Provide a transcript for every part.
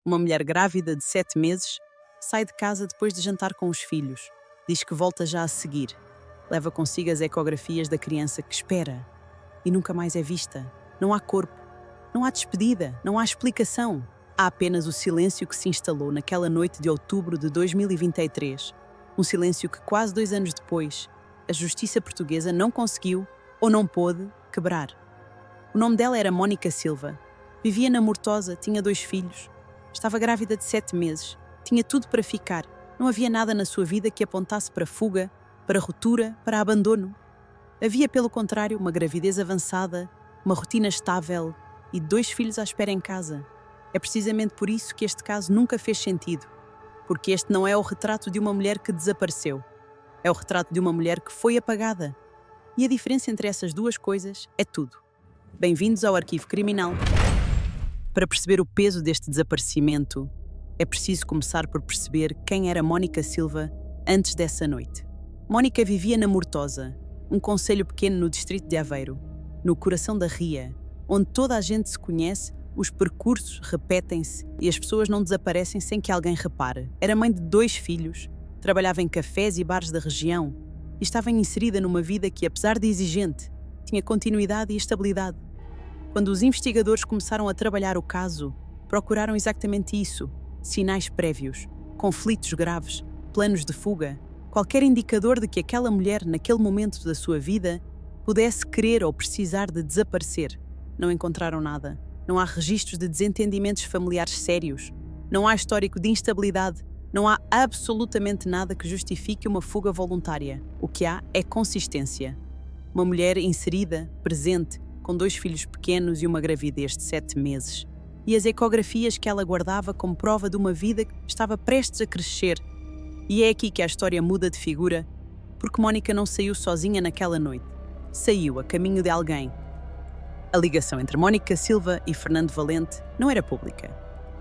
Uma mulher grávida de 7 meses sai de casa depois de jantar com os filhos. Diz que volta já a seguir. Leva consigo as ecografias da criança que espera. E nunca mais é vista. Não há corpo. Não há despedida. Não há explicação. Há apenas o silêncio que se instalou naquela noite de outubro de 2023. Um silêncio que quase 2 anos depois, a justiça portuguesa não conseguiu ou não pôde quebrar. O nome dela era Mónica Silva. Vivia na Mortosa, tinha 2 filhos. Estava grávida de 7 meses. Tinha tudo para ficar. Não havia nada na sua vida que apontasse para fuga, para ruptura, para abandono. Havia, pelo contrário, uma gravidez avançada, uma rotina estável e 2 filhos à espera em casa. É precisamente por isso que este caso nunca fez sentido. Porque este não é o retrato de uma mulher que desapareceu. É o retrato de uma mulher que foi apagada. E a diferença entre essas duas coisas é tudo. Bem-vindos ao Arquivo Criminal. Para perceber o peso deste desaparecimento, é preciso começar por perceber quem era Mónica Silva antes dessa noite. Mónica vivia na Mortosa, um concelho pequeno no distrito de Aveiro, no coração da Ria, onde toda a gente se conhece, os percursos repetem-se e as pessoas não desaparecem sem que alguém repare. Era mãe de 2 filhos, trabalhava em cafés e bares da região e estava inserida numa vida que, apesar de exigente, tinha continuidade e estabilidade. Quando os investigadores começaram a trabalhar o caso, procuraram exatamente isso: sinais prévios, conflitos graves, planos de fuga, qualquer indicador de que aquela mulher, naquele momento da sua vida, pudesse querer ou precisar de desaparecer. Não encontraram nada. Não há registros de desentendimentos familiares sérios. Não há histórico de instabilidade. Não há absolutamente nada que justifique uma fuga voluntária. O que há é consistência. Uma mulher inserida, presente, com 2 filhos pequenos e uma gravidez de 7 meses. E as ecografias que ela guardava como prova de uma vida que estava prestes a crescer. E é aqui que a história muda de figura, porque Mónica não saiu sozinha naquela noite. Saiu a caminho de alguém. A ligação entre Mónica Silva e Fernando Valente não era pública.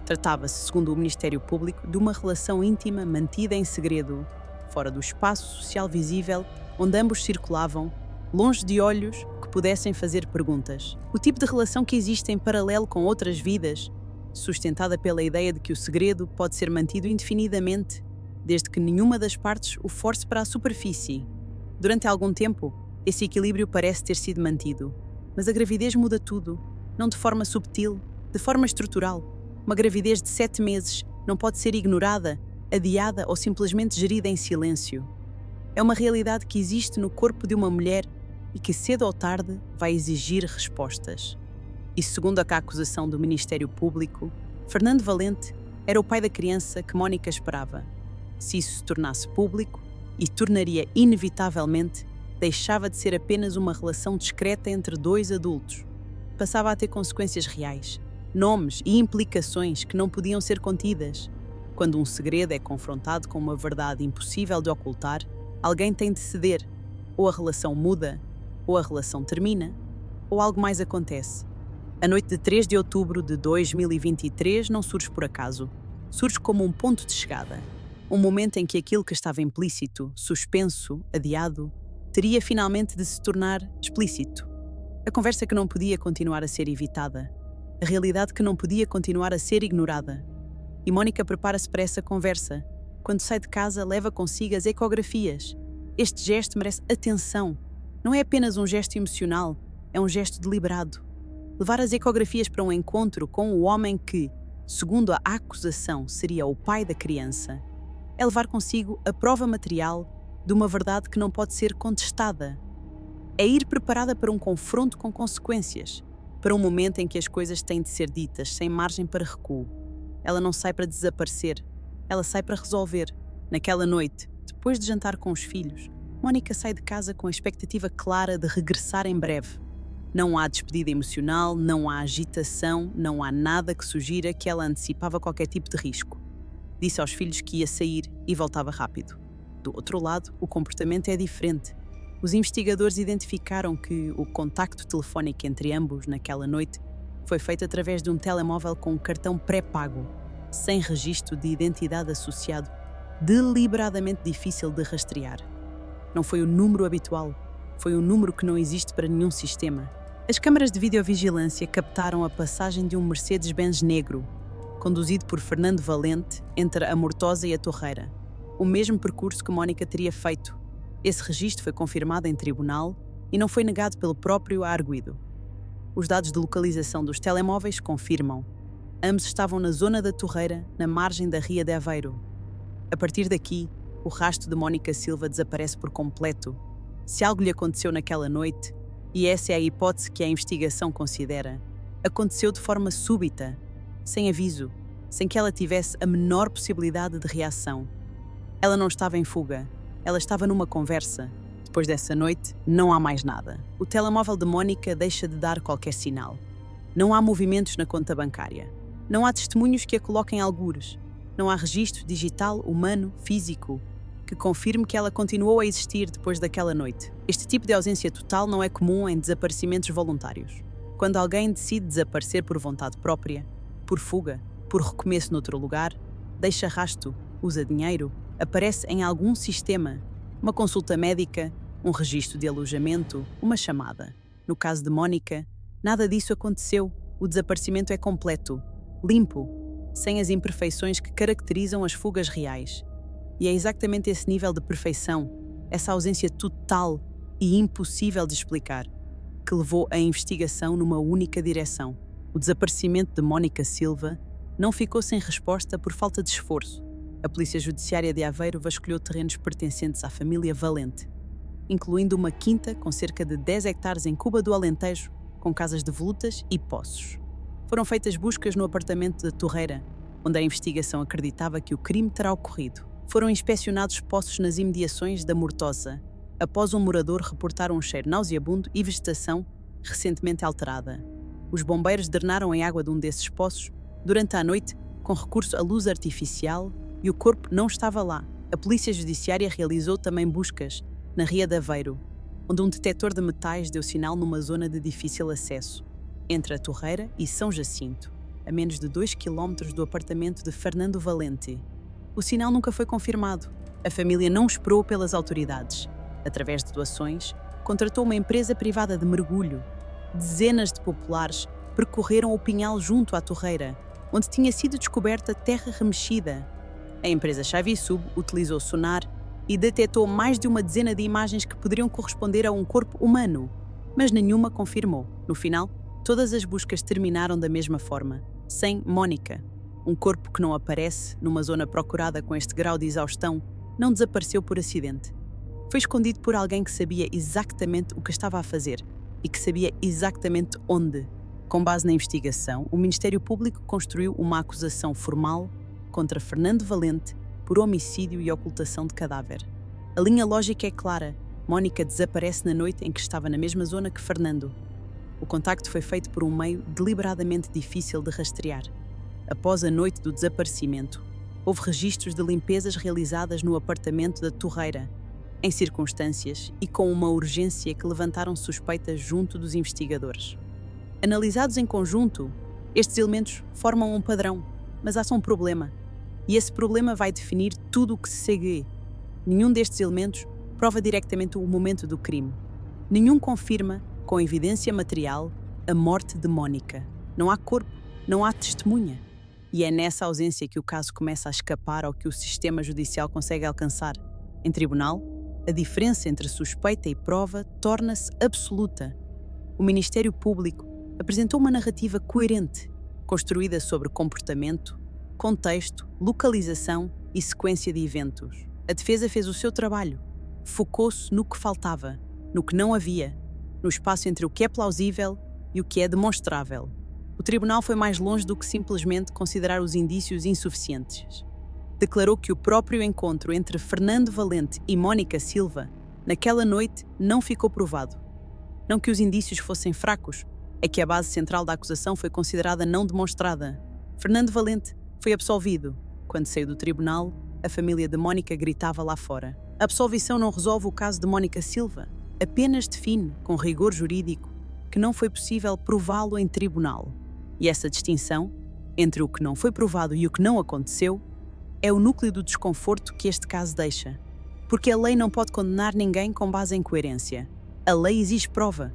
Tratava-se, segundo o Ministério Público, de uma relação íntima mantida em segredo, fora do espaço social visível, onde ambos circulavam, longe de olhos que pudessem fazer perguntas. O tipo de relação que existe em paralelo com outras vidas, sustentada pela ideia de que o segredo pode ser mantido indefinidamente, desde que nenhuma das partes o force para a superfície. Durante algum tempo, esse equilíbrio parece ter sido mantido. Mas a gravidez muda tudo, não de forma subtil, de forma estrutural. Uma gravidez de 7 meses não pode ser ignorada, adiada ou simplesmente gerida em silêncio. É uma realidade que existe no corpo de uma mulher e que cedo ou tarde vai exigir respostas. E segundo a acusação do Ministério Público, Fernando Valente era o pai da criança que Mónica esperava. Se isso se tornasse público, e tornaria inevitavelmente, deixava de ser apenas uma relação discreta entre 2 adultos. Passava a ter consequências reais, nomes e implicações que não podiam ser contidas. Quando um segredo é confrontado com uma verdade impossível de ocultar, alguém tem de ceder. Ou a relação muda, ou a relação termina, ou algo mais acontece. A noite de 3 de outubro de 2023 não surge por acaso. Surge como um ponto de chegada. Um momento em que aquilo que estava implícito, suspenso, adiado, teria finalmente de se tornar explícito. A conversa que não podia continuar a ser evitada. A realidade que não podia continuar a ser ignorada. E Mónica prepara-se para essa conversa. Quando sai de casa, leva consigo as ecografias. Este gesto merece atenção. Não é apenas um gesto emocional, é um gesto deliberado. Levar as ecografias para um encontro com o homem que, segundo a acusação, seria o pai da criança, é levar consigo a prova material de uma verdade que não pode ser contestada. É ir preparada para um confronto com consequências, para um momento em que as coisas têm de ser ditas sem margem para recuo. Ela não sai para desaparecer, ela sai para resolver. Naquela noite, depois de jantar com os filhos, Mónica sai de casa com a expectativa clara de regressar em breve. Não há despedida emocional, não há agitação, não há nada que sugira que ela antecipava qualquer tipo de risco. Disse aos filhos que ia sair e voltava rápido. Do outro lado, o comportamento é diferente. Os investigadores identificaram que o contacto telefónico entre ambos naquela noite foi feito através de um telemóvel com um cartão pré-pago, sem registro de identidade associado, deliberadamente difícil de rastrear. Não foi o número habitual, foi um número que não existe para nenhum sistema. As câmaras de videovigilância captaram a passagem de um Mercedes-Benz negro, conduzido por Fernando Valente entre a Mortosa e a Torreira, o mesmo percurso que Mónica teria feito. Esse registro foi confirmado em tribunal e não foi negado pelo próprio arguido. Os dados de localização dos telemóveis confirmam. Ambos estavam na zona da Torreira, na margem da Ria de Aveiro. A partir daqui, o rastro de Mónica Silva desaparece por completo. Se algo lhe aconteceu naquela noite, e essa é a hipótese que a investigação considera, aconteceu de forma súbita, sem aviso, sem que ela tivesse a menor possibilidade de reação. Ela não estava em fuga, ela estava numa conversa. Depois dessa noite, não há mais nada. O telemóvel de Mónica deixa de dar qualquer sinal. Não há movimentos na conta bancária. Não há testemunhos que a coloquem algures. Não há registro digital, humano, físico, que confirme que ela continuou a existir depois daquela noite. Este tipo de ausência total não é comum em desaparecimentos voluntários. Quando alguém decide desaparecer por vontade própria, por fuga, por recomeço noutro lugar, deixa rastro, usa dinheiro, aparece em algum sistema, uma consulta médica, um registro de alojamento, uma chamada. No caso de Mónica, nada disso aconteceu. O desaparecimento é completo, limpo, sem as imperfeições que caracterizam as fugas reais. E é exatamente esse nível de perfeição, essa ausência total e impossível de explicar, que levou a investigação numa única direção. O desaparecimento de Mónica Silva não ficou sem resposta por falta de esforço. A Polícia Judiciária de Aveiro vasculhou terrenos pertencentes à família Valente, incluindo uma quinta com cerca de 10 hectares em Cuba do Alentejo, com casas de volutas e poços. Foram feitas buscas no apartamento da Torreira, onde a investigação acreditava que o crime terá ocorrido. Foram inspecionados poços nas imediações da Mortosa, após um morador reportar um cheiro nauseabundo e vegetação recentemente alterada. Os bombeiros drenaram a água de um desses poços durante a noite com recurso à luz artificial e o corpo não estava lá. A Polícia Judiciária realizou também buscas na Ria de Aveiro, onde um detector de metais deu sinal numa zona de difícil acesso, entre a Torreira e São Jacinto, a menos de 2 km do apartamento de Fernando Valente. O sinal nunca foi confirmado. A família não esperou pelas autoridades. Através de doações, contratou uma empresa privada de mergulho. Dezenas de populares percorreram o pinhal junto à Torreira, onde tinha sido descoberta terra remexida. A empresa Chavisub utilizou sonar e detectou mais de uma dezena de imagens que poderiam corresponder a um corpo humano, mas nenhuma confirmou. No final, todas as buscas terminaram da mesma forma, sem Mónica. Um corpo que não aparece numa zona procurada com este grau de exaustão não desapareceu por acidente. Foi escondido por alguém que sabia exatamente o que estava a fazer e que sabia exatamente onde. Com base na investigação, o Ministério Público construiu uma acusação formal contra Fernando Valente por homicídio e ocultação de cadáver. A linha lógica é clara. Mónica desaparece na noite em que estava na mesma zona que Fernando. O contacto foi feito por um meio deliberadamente difícil de rastrear. Após a noite do desaparecimento, houve registros de limpezas realizadas no apartamento da Torreira, em circunstâncias e com uma urgência que levantaram suspeitas junto dos investigadores. Analisados em conjunto, estes elementos formam um padrão, mas há só um problema. E esse problema vai definir tudo o que se segue. Nenhum destes elementos prova diretamente o momento do crime. Nenhum confirma, com evidência material, a morte de Mónica. Não há corpo, não há testemunha. E é nessa ausência que o caso começa a escapar ao que o sistema judicial consegue alcançar. Em tribunal, a diferença entre suspeita e prova torna-se absoluta. O Ministério Público apresentou uma narrativa coerente, construída sobre comportamento, contexto, localização e sequência de eventos. A defesa fez o seu trabalho, focou-se no que faltava, no que não havia, no espaço entre o que é plausível e o que é demonstrável. O tribunal foi mais longe do que simplesmente considerar os indícios insuficientes. Declarou que o próprio encontro entre Fernando Valente e Mónica Silva naquela noite não ficou provado. Não que os indícios fossem fracos, é que a base central da acusação foi considerada não demonstrada. Fernando Valente foi absolvido. Quando saiu do tribunal, a família de Mónica gritava lá fora. A absolvição não resolve o caso de Mónica Silva, apenas define, com rigor jurídico, que não foi possível prová-lo em tribunal. E essa distinção, entre o que não foi provado e o que não aconteceu, é o núcleo do desconforto que este caso deixa. Porque a lei não pode condenar ninguém com base em coerência. A lei exige prova.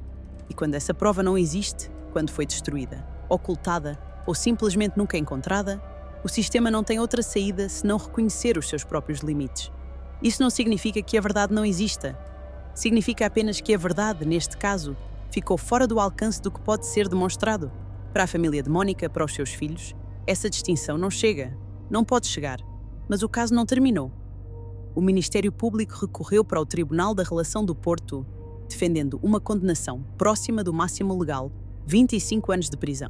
E quando essa prova não existe, quando foi destruída, ocultada ou simplesmente nunca encontrada, O sistema não tem outra saída senão reconhecer os seus próprios limites. Isso não significa que a verdade não exista. Significa apenas que a verdade, neste caso, ficou fora do alcance do que pode ser demonstrado. Para a família de Mónica, para os seus filhos, essa distinção não chega, não pode chegar. Mas o caso não terminou. O Ministério Público recorreu para o Tribunal da Relação do Porto, defendendo uma condenação próxima do máximo legal, 25 anos de prisão.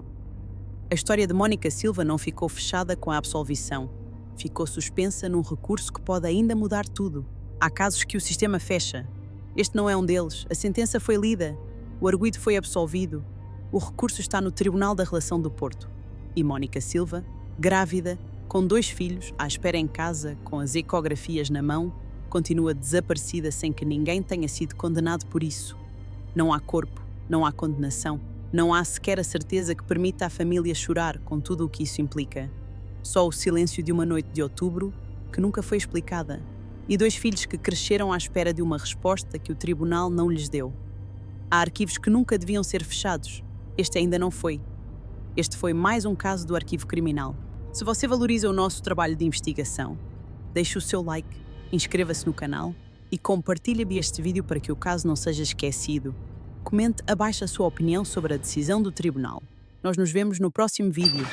A história de Mónica Silva não ficou fechada com a absolvição. Ficou suspensa num recurso que pode ainda mudar tudo. Há casos que o sistema fecha. Este não é um deles. A sentença foi lida. O arguido foi absolvido. O recurso está no Tribunal da Relação do Porto. E Mónica Silva, grávida, com 2 filhos, à espera em casa, com as ecografias na mão, continua desaparecida sem que ninguém tenha sido condenado por isso. Não há corpo, não há condenação, não há sequer a certeza que permita à família chorar com tudo o que isso implica. Só o silêncio de uma noite de outubro, que nunca foi explicada, e 2 filhos que cresceram à espera de uma resposta que o tribunal não lhes deu. Há arquivos que nunca deviam ser fechados. Este ainda não foi. Este foi mais um caso do arquivo criminal. Se você valoriza o nosso trabalho de investigação, deixe o seu like, inscreva-se no canal e compartilhe este vídeo para que o caso não seja esquecido. Comente abaixo a sua opinião sobre a decisão do tribunal. Nós nos vemos no próximo vídeo.